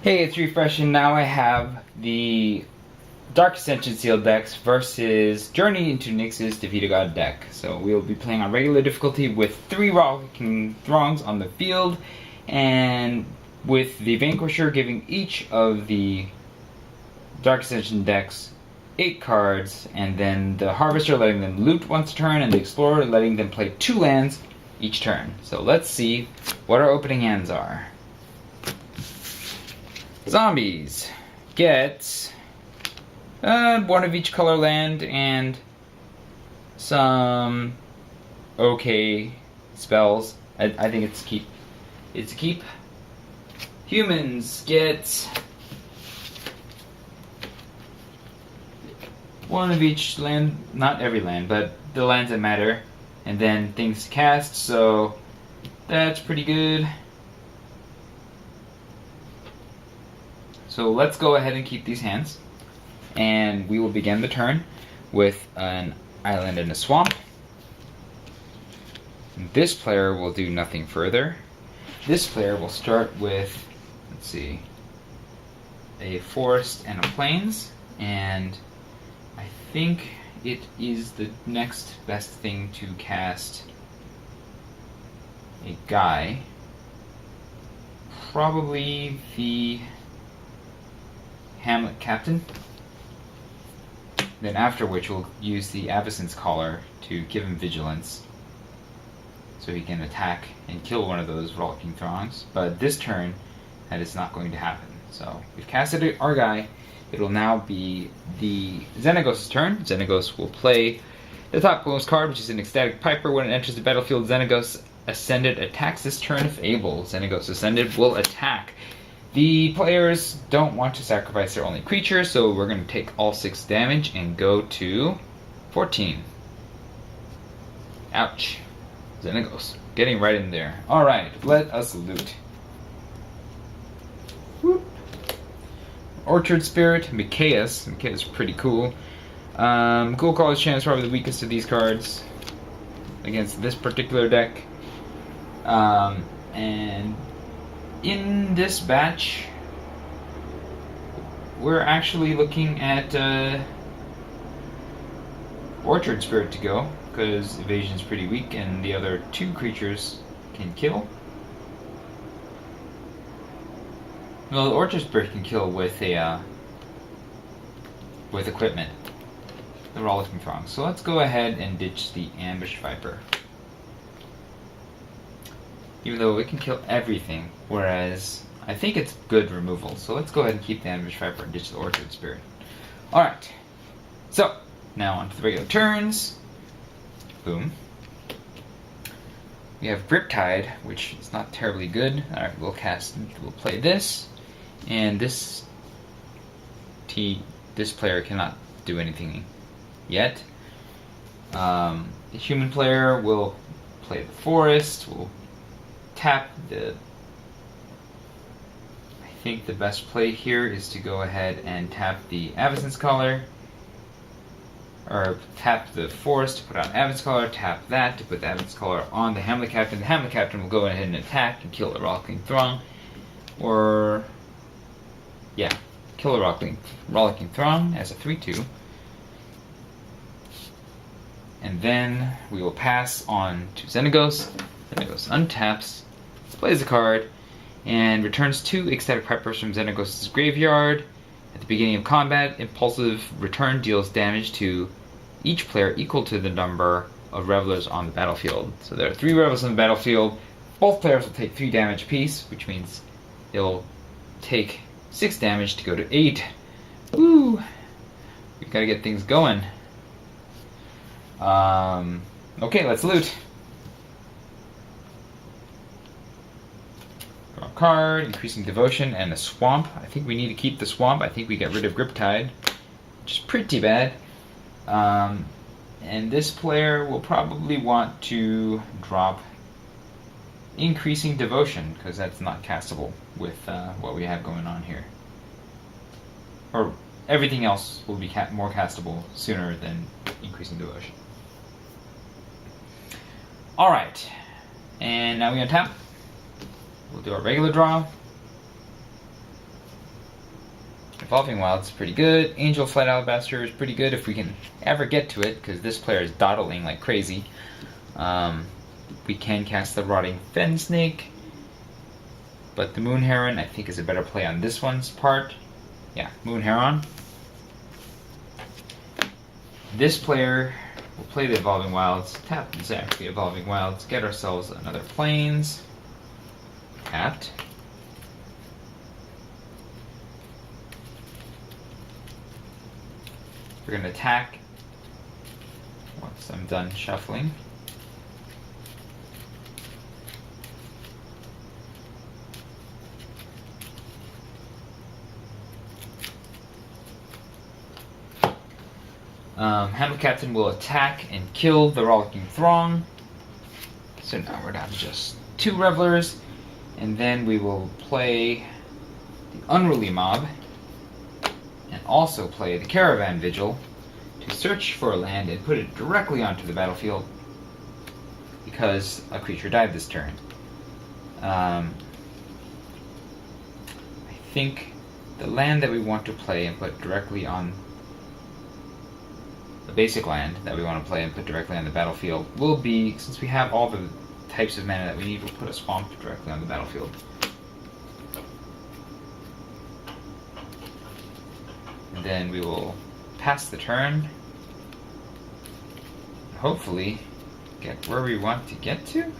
Hey, it's refreshing. Now I have the Dark Ascension sealed decks versus Journey into Nyx's Defeat a God deck. So we will be playing on regular difficulty with 3 Rollicking Throngs on the field, and with the Vanquisher giving each of the Dark Ascension decks 8 cards, and then the Harvester letting them loot once a turn, and the Explorer letting them play 2 lands each turn. So let's see what our opening hands are. Zombies get one of each color land and some okay spells. I think it's a keep. It's a keep. Humans get one of each land, not every land, but the lands that matter, and then things to cast, so that's pretty good. So let's go ahead and keep these hands, and we will begin the turn with an island and a swamp. This player will do nothing further. This player will start with, let's see, a forest and a plains, and I think it is the next best thing to cast a guy. Probably the Hamlet Captain. Then after which we'll use the Avacyn's Collar to give him vigilance, so he can attack and kill one of those Rollicking Throngs. But this turn, that is not going to happen. So we've casted our guy. It will now be the Xenagos' turn. Xenagos will play the topmost card, which is an Ecstatic Piper. When it enters the battlefield, Xenagos Ascended attacks this turn if able. Xenagos Ascended will attack. The players don't want to sacrifice their only creature, so we're going to take all 6 damage and go to 14. Ouch. Xenagos. Getting right in there. Alright, let us loot. Whoop. Orchard Spirit, Mikaeus. Mikaeus is pretty cool. Cool College Chance is probably the weakest of these cards against this particular deck. And in this batch, we're actually looking at Orchard Spirit to go, because evasion is pretty weak and the other 2 creatures can kill. Well, the Orchard Spirit can kill with a with equipment, the Rollicking Throng. So let's go ahead and ditch the Ambush Viper. Even though it can kill everything, whereas I think it's good removal. So let's go ahead and keep the Ambush Viper and ditch the Orchard Spirit. Alright, so now on to the regular turns. Boom. We have Griptide, which is not terribly good. Alright, we'll play this, and this player cannot do anything yet. The human player will play the forest, will tap the... I think the best play here is to go ahead and tap the Avacyn's Collar, or tap the forest to put out Avacyn's Collar, tap that to put the Avacyn's Collar on the Hamlet Captain. The Hamlet Captain will go ahead and attack and kill a Rollicking Throng, or yeah, kill a Rollicking Throng as a 3/2. And then we will pass on to Xenagos. Xenagos untaps, plays a card, and returns 2 Ecstatic Pipers from Xenagos' graveyard. At the beginning of combat, Impulsive Return deals damage to each player equal to the number of Revelers on the battlefield. So there are 3 Revelers on the battlefield. Both players will take 3 damage apiece, which means they'll take 6 damage to go to 8. Woo! We've got to get things going. Okay, let's loot. Draw a card, increasing devotion, and a swamp. I think we need to keep the swamp. I think we get rid of Griptide, which is pretty bad. And this player will probably want to drop increasing devotion, because that's not castable with what we have going on here. Or everything else will be more castable sooner than increasing devotion. Alright, and now we untap. We'll do our regular draw. Evolving Wilds is pretty good. Angel Flight Alabaster is pretty good if we can ever get to it, because this player is dawdling like crazy. We can cast the Rotting Fen Snake, but the Moon Heron I think is a better play on this one's part. Yeah, Moon Heron. This player will play the Evolving Wilds, tap and zap the Evolving Wilds, get ourselves another Plains. Tapped. We're going to attack once I'm done shuffling. Handle Captain will attack and kill the Rollicking Throng. So now we're down to just 2 Revelers. And then we will play the Unruly Mob. And also play the Caravan Vigil to search for a land and put it directly onto the battlefield. Because a creature died this turn. I think the land that we want to play and put directly on the basic land that we want to play and put directly on the battlefield will be, since we have all the types of mana that we need, we'll put a swamp directly on the battlefield. And then we will pass the turn, hopefully get where we want to get to.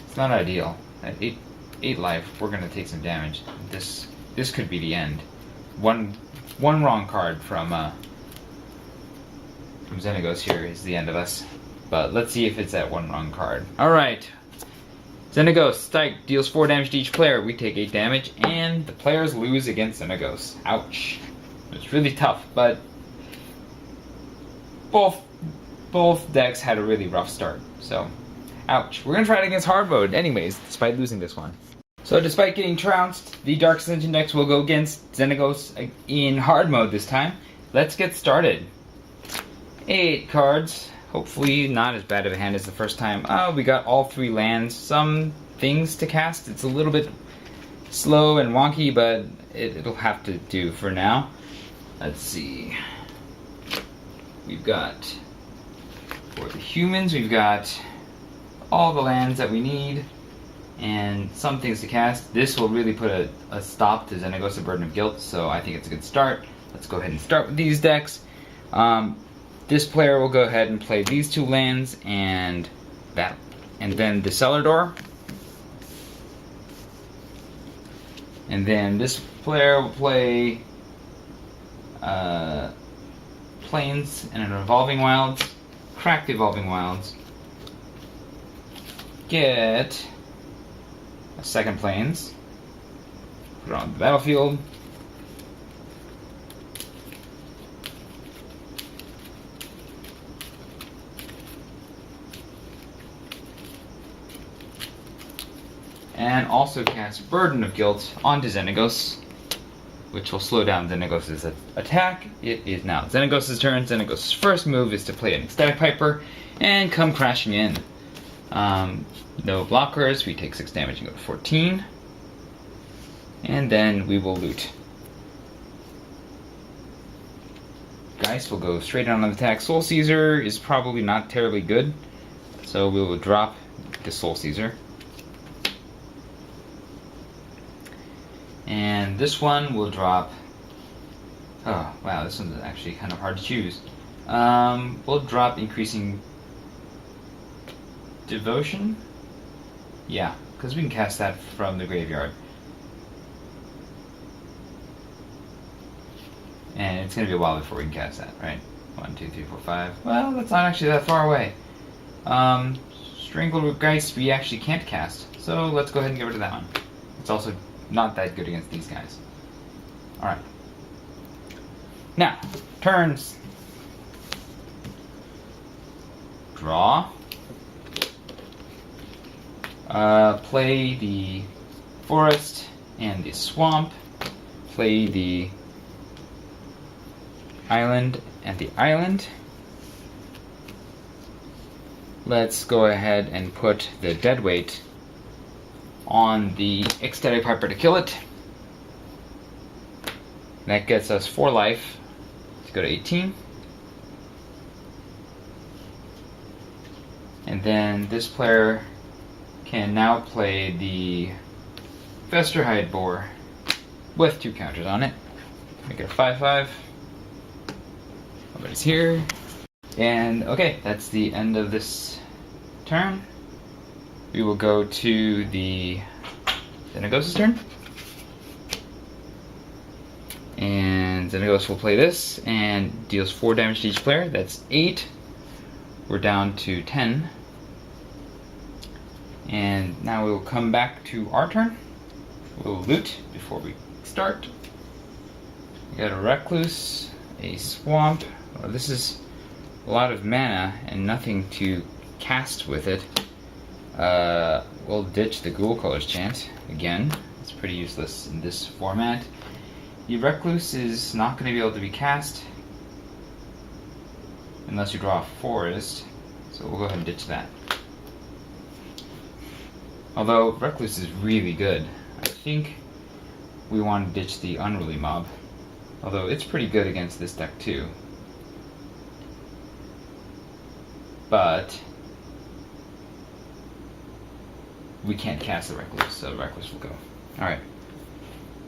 It's not ideal. At 8 life, we're going to take some damage. This could be the end. One wrong card from Xenagos here is the end of us. But let's see if it's that one wrong card. Alright. Xenagos, strike, deals 4 damage to each player. We take 8 damage, and the players lose against Xenagos. Ouch. It's really tough, but both decks had a really rough start, so ouch. We're going to try it against hard mode anyways, despite losing this one. So despite getting trounced, the Dark Ascension decks will go against Xenagos in hard mode this time. Let's get started. 8 cards. Hopefully not as bad of a hand as the first time. We got all 3 lands. Some things to cast. It's a little bit slow and wonky, but it'll have to do for now. Let's see. We've got, for the humans, we've got all the lands that we need and some things to cast. This will really put a stop to Xenagos' Burden of Guilt, so I think it's a good start. Let's go ahead and start with these decks. This player will go ahead and play these 2 lands and that, and then the Cellar Door. And then this player will play Plains and an Evolving Wilds, crack the Evolving Wilds, get a second Plains, put it on the battlefield, and also cast Burden of Guilt onto Xenagos, which will slow down Xenagos' attack. It is now Xenagos' turn. Xenagos' first move is to play an Ecstatic Piper and come crashing in. No blockers, we take 6 damage and go to 14. And then we will loot. Geist will go straight on the attack. Soul Caesar is probably not terribly good, so we will drop the Soul Caesar. And this one will drop. Oh, wow, this one's actually kind of hard to choose. We'll drop Increasing Devotion. Yeah, because we can cast that from the graveyard. And it's going to be a while before we can cast that, right? 1, 2, 3, 4, 5. Well, that's not actually that far away. Strangled Geist we actually can't cast, so let's go ahead and get rid of that one. It's also not that good against these guys. Alright. Now, turns. Draw. Play the forest and the swamp. Play the island and the island. let's go ahead and put the dead weight on the Ecstatic Piper to kill it. That gets us 4 life to go to 18. And then this player can now play the Vesterhide Boar with 2 counters on it. Make it a 5/5. Nobody's here. And okay, that's the end of this turn. We will go to the Xenagos' turn. And Xenagos will play this and deals 4 damage to each player. That's 8. We're down to 10. And now we will come back to our turn. We'll loot before we start. We got a Recluse, a Swamp. Well, this is a lot of mana and nothing to cast with it. We'll ditch the Ghoul Colors chant again. It's pretty useless in this format. The Recluse is not going to be able to be cast unless you draw a Forest, so we'll go ahead and ditch that. Although Recluse is really good, I think we want to ditch the Unruly Mob. Although it's pretty good against this deck too. But we can't cast the Recluse, so Recluse will go. Alright.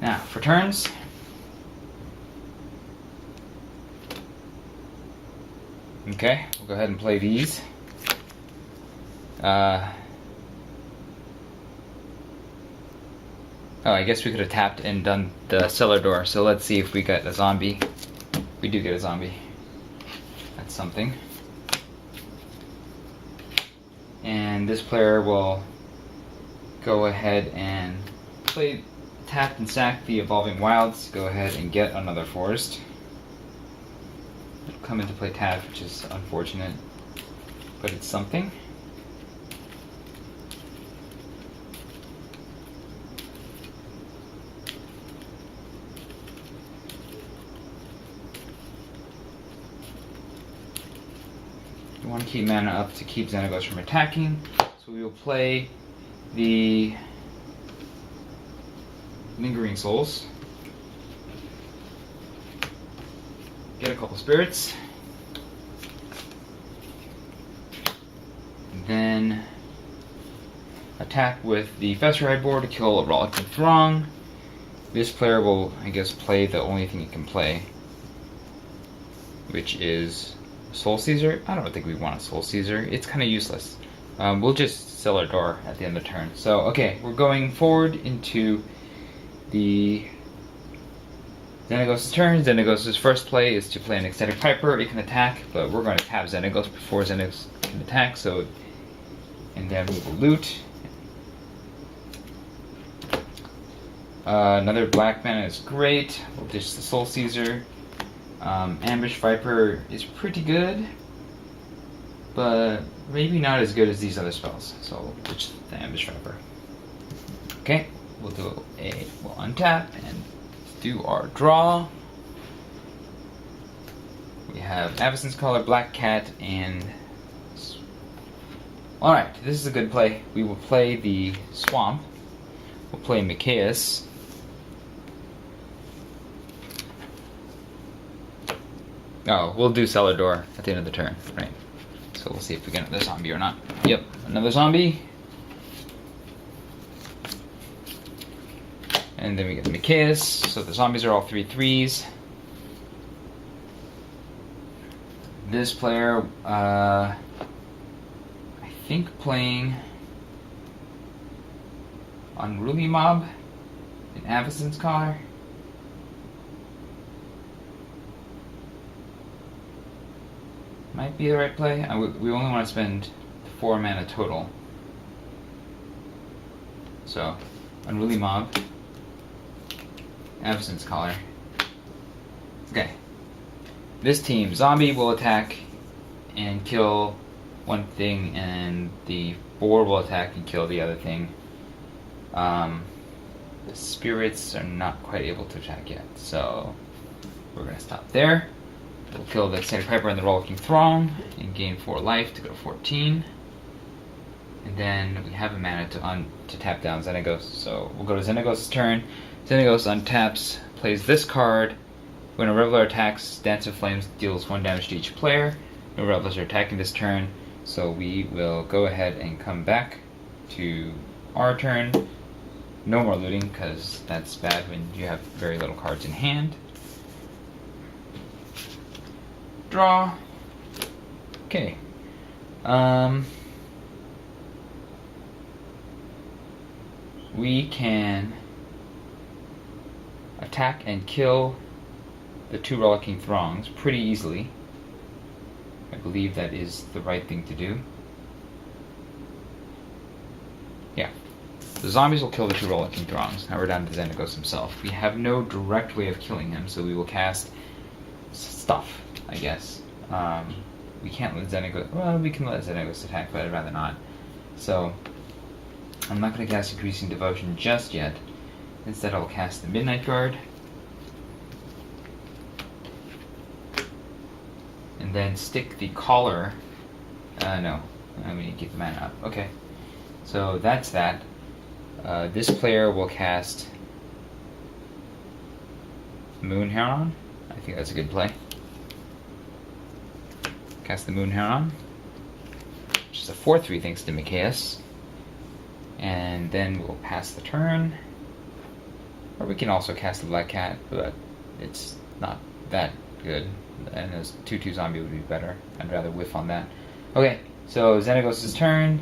Now, for turns. Okay, we'll go ahead and play these. Oh, I guess we could have tapped and done the cellar door, so let's see if we get a zombie. We do get a zombie. That's something. And this player will go ahead and play, tap and sack the Evolving Wilds, go ahead and get another forest. It'll come into play tapped, which is unfortunate, but it's something. You want to keep mana up to keep Xenagos from attacking, so we will play the Lingering Souls. Get a couple spirits. Then attack with the Vesterhide Boar to kill a Rollicking Throng. This player will, I guess, play the only thing he can play, which is Soul Caesar. I don't think we want a Soul Caesar. It's kind of useless. We'll just sell our door at the end of the turn. So, okay, we're going forward into the Xenagos' turn. Xenagos' first play is to play an Ecstatic Piper. It can attack, but we're going to tap Xenagos before Xenagos can attack. So, and then we will loot. Another black mana is great. We'll ditch the Soul Caesar. Ambush Viper is pretty good, but maybe not as good as these other spells. So we'll ditch the Ambush Viper. Okay, we'll untap and do our draw. We have Avacyn's Collar, Black Cat, and alright, this is a good play. We will play the Swamp. We'll play Mikaeus. Oh, we'll do Cellar Door at the end of the turn, right? So we'll see if we get another zombie or not. Yep, another zombie. And then we get the Mikaeus, so the zombies are all 3/3s. This player, I think playing Unruly Mob in Avacyn's Collar. Might be the right play. We only want to spend 4 mana total. So, Unruly Mob, Avacyn's Collar. Okay. This team, Zombie will attack and kill one thing, and the Boar will attack and kill the other thing. The Spirits are not quite able to attack yet, so we're going to stop there. We'll kill the Ecstatic Piper and the Rollicking Throng and gain 4 life to go to 14. And then we have a mana to tap down Xenagos. So we'll go to Xenagos' turn. Xenagos untaps, plays this card. When a Reveler attacks, Dance of Flames deals 1 damage to each player. No Revelers are attacking this turn, so we will go ahead and come back to our turn. No more looting, because that's bad when you have very little cards in hand. Draw. Okay. We can attack and kill the 2 Rollicking Throngs pretty easily. I believe that is the right thing to do. Yeah. The zombies will kill the 2 Rollicking Throngs. Now we're down to Xenagos himself. We have no direct way of killing him, so we will cast stuff, I guess. We can't let Xenagos... Well, we can let Xenagos attack, but I'd rather not. So, I'm not going to cast Increasing Devotion just yet. Instead, I'll cast the Midnight Guard. And then stick the collar. No. We need to keep the mana up. Okay. So that's that. This player will cast Moon Heron. I think that's a good play. Cast the Moon Heron. Which is a 4/3 thanks to Micaeus. And then we'll pass the turn. Or we can also cast the Black Cat, but it's not that good. And a 2/2 zombie would be better. I'd rather whiff on that. Okay, so Xenagos' turn.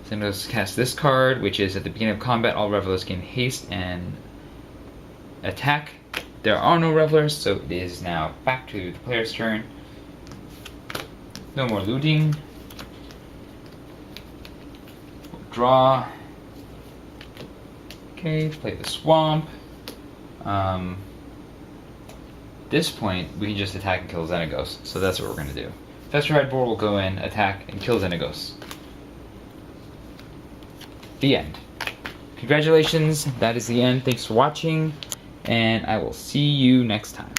Xenagos casts this card, which is at the beginning of combat, all Revelers gain haste and attack. There are no Revelers, so it is now back to the player's turn. No more looting. We'll draw. Okay, play the Swamp. This point, we can just attack and kill Xenagos, so that's what we're going to do. Festride Boar will go in, attack, and kill Xenagos. The end. Congratulations, that is the end. Thanks for watching, and I will see you next time.